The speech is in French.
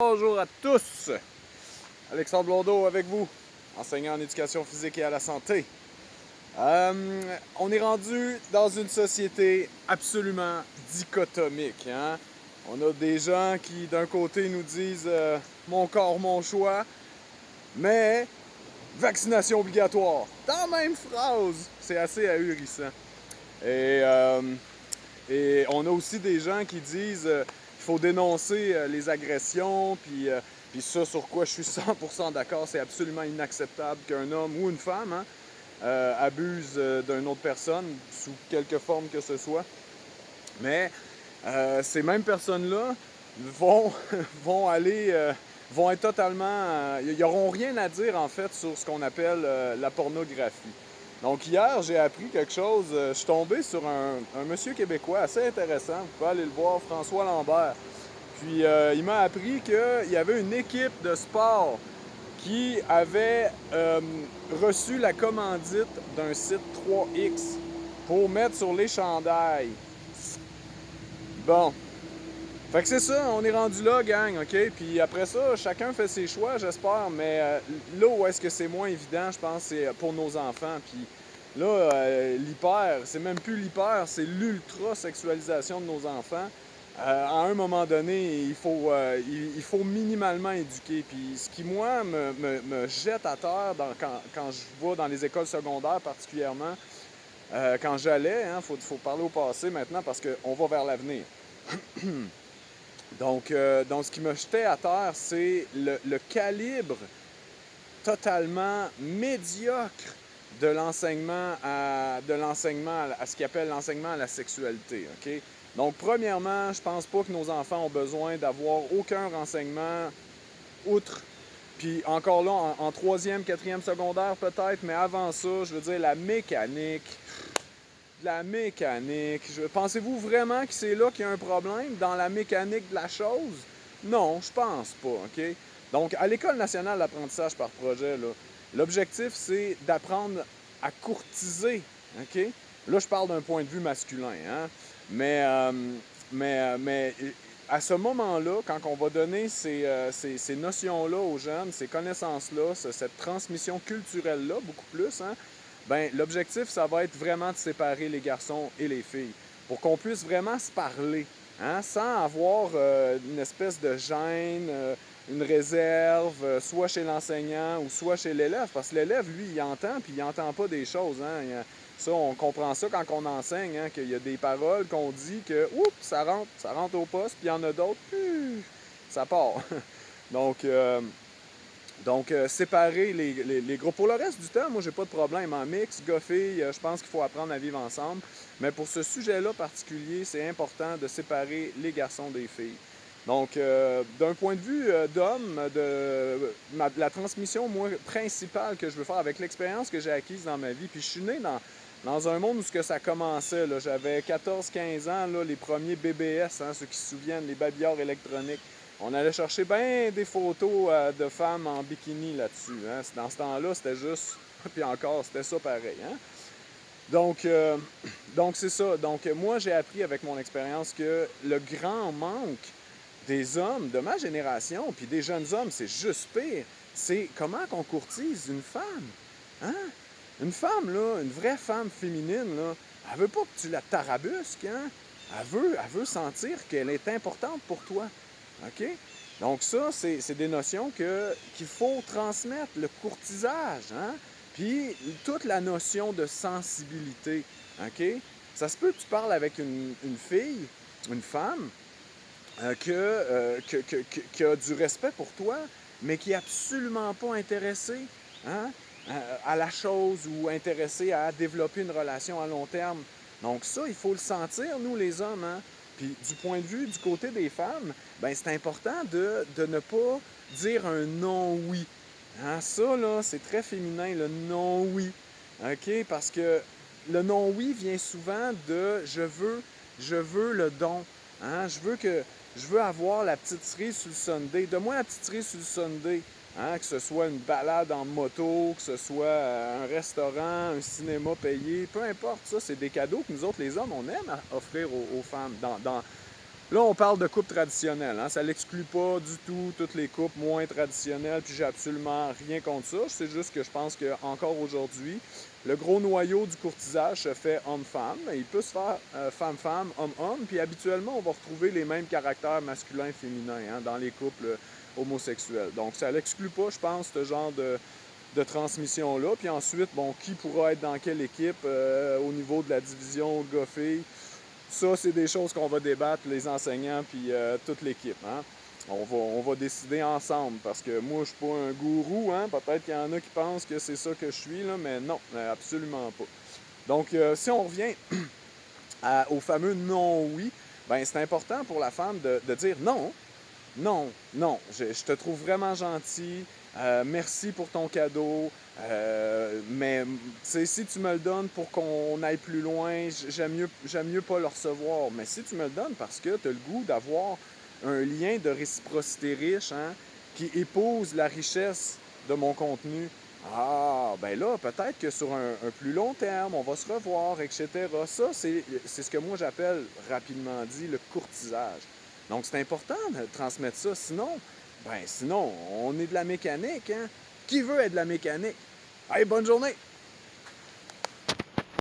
Bonjour à tous, Alexandre Blondeau avec vous, enseignant en éducation physique et à la santé. On est rendu dans une société absolument dichotomique. Hein? On a des gens qui d'un côté nous disent mon corps, mon choix, mais vaccination obligatoire. Dans la même phrase, c'est assez ahurissant. Et, euh, et on a aussi des gens qui disent qu'il faut dénoncer les agressions, puis ça sur quoi je suis 100% d'accord, c'est absolument inacceptable qu'un homme ou une femme abuse d'une autre personne sous quelque forme que ce soit. Mais ces mêmes personnes-là vont, vont aller, vont être totalement... ils n'auront rien à dire en fait sur ce qu'on appelle la pornographie. Donc hier, j'ai appris quelque chose. Je suis tombé sur un monsieur québécois assez intéressant. Vous pouvez aller le voir, François Lambert. Puis il m'a appris qu'il y avait une équipe de sport qui avait reçu la commandite d'un site 3X pour mettre sur les chandails. Bon. Fait que c'est ça, on est rendu là, gang, OK? Puis après ça, chacun fait ses choix, j'espère, mais là où est-ce que c'est moins évident, je pense, c'est pour nos enfants. Puis là, l'hyper, c'est même plus l'hyper, c'est l'ultra-sexualisation de nos enfants. À un moment donné, il faut minimalement éduquer. Puis ce qui, moi, me jette à terre quand je vais dans les écoles secondaires particulièrement, quand j'allais, hein, faut parler au passé maintenant parce qu'on va vers l'avenir. Donc, ce qui me jetait à terre, c'est le calibre totalement médiocre de l'enseignement à ce qu'ils appellent l'enseignement à la sexualité. Okay? Donc, premièrement, je pense pas que nos enfants ont besoin d'avoir aucun renseignement outre. Puis encore là, en troisième, quatrième secondaire peut-être, mais avant ça, je veux dire, la mécanique. Pensez-vous vraiment que c'est là qu'il y a un problème dans la mécanique de la chose? Non, je pense pas, OK? Donc, à l'École nationale d'apprentissage par projet, l'objectif, c'est d'apprendre à courtiser, OK? Là, je parle d'un point de vue masculin, hein? Mais, à ce moment-là, quand on va donner ces notions-là aux jeunes, ces connaissances-là, cette transmission culturelle-là, beaucoup plus, hein? Ben, l'objectif, ça va être vraiment de séparer les garçons et les filles pour qu'on puisse vraiment se parler, hein, sans avoir une espèce de gêne, une réserve, soit chez l'enseignant ou soit chez l'élève, parce que l'élève, lui, il entend, puis il n'entend pas des choses. Hein. Ça, on comprend ça quand on enseigne, hein, qu'il y a des paroles qu'on dit que, oups, ça rentre au poste, puis il y en a d'autres, ça part. Donc, séparer les groupes. Pour le reste du temps, moi, j'ai pas de problème. En mix, gars-filles, je pense qu'il faut apprendre à vivre ensemble. Mais pour ce sujet-là particulier, c'est important de séparer les garçons des filles. Donc, d'un point de vue d'homme, la transmission, moi, principale que je veux faire avec l'expérience que j'ai acquise dans ma vie, puis je suis né dans un monde où ce que ça commençait. Là, j'avais 14-15 ans, là, les premiers BBS, hein, ceux qui se souviennent, les babillards électroniques. On allait chercher bien des photos de femmes en bikini là-dessus. Hein. Dans ce temps-là, c'était juste... Puis encore, c'était ça pareil. Hein? Donc c'est ça. Donc, moi, j'ai appris avec mon expérience que le grand manque des hommes de ma génération, puis des jeunes hommes, c'est juste pire, c'est comment qu'on courtise une femme. Hein? Une femme, là, une vraie femme féminine, là, elle veut pas que tu la tarabusques. Hein? Elle veut sentir qu'elle est importante pour toi. OK? Donc ça, c'est des notions qu'il faut transmettre, le courtisage, hein? Puis toute la notion de sensibilité, OK? Ça se peut que tu parles avec une fille, une femme, qui a du respect pour toi, mais qui n'est absolument pas intéressée, hein, à la chose ou intéressée à développer une relation à long terme. Donc ça, il faut le sentir, nous les hommes. Hein? Puis du point de vue du côté des femmes, ben c'est important de ne pas dire un non-oui. Hein? Ça, là, c'est très féminin, le non-oui. OK? Parce que le non-oui vient souvent de je veux le don. Hein? Je veux avoir la petite cerise sur le Sunday. Donne-moi la petite cerise sur le Sunday. Hein? Que ce soit une balade en moto, que ce soit un restaurant, un cinéma payé, peu importe ça, c'est des cadeaux que nous autres, les hommes, on aime offrir aux femmes Là, on parle de couple traditionnelle, hein? Ça n'exclut pas du tout toutes les couples moins traditionnelles, puis j'ai absolument rien contre ça. C'est juste que je pense qu'encore aujourd'hui, le gros noyau du courtisage se fait homme-femme. Il peut se faire femme-femme, homme-homme, puis habituellement, on va retrouver les mêmes caractères masculins et féminins, hein, dans les couples homosexuels. Donc, ça n'exclut pas, je pense, ce genre de transmission-là. Puis ensuite, bon, qui pourra être dans quelle équipe au niveau de la division gars-filles? Ça, c'est des choses qu'on va débattre, les enseignants puis toute l'équipe. Hein? On va décider ensemble parce que moi, je suis pas un gourou. Hein? Peut-être qu'il y en a qui pensent que c'est ça que je suis, là, mais non, absolument pas. Donc, si on revient au fameux non-oui, ben c'est important pour la femme de dire non, non, non, je te trouve vraiment gentil. Merci pour ton cadeau. Mais si tu me le donnes pour qu'on aille plus loin, j'aime mieux pas le recevoir. Mais si tu me le donnes parce que tu as le goût d'avoir un lien de réciprocité riche, hein, qui épouse la richesse de mon contenu, ah, ben là, peut-être que sur un plus long terme, on va se revoir, etc. Ça, c'est ce que moi j'appelle, rapidement dit, le courtisage. Donc, c'est important de transmettre ça. Sinon, on est de la mécanique, hein? Qui veut être de la mécanique? Hey, bonne journée!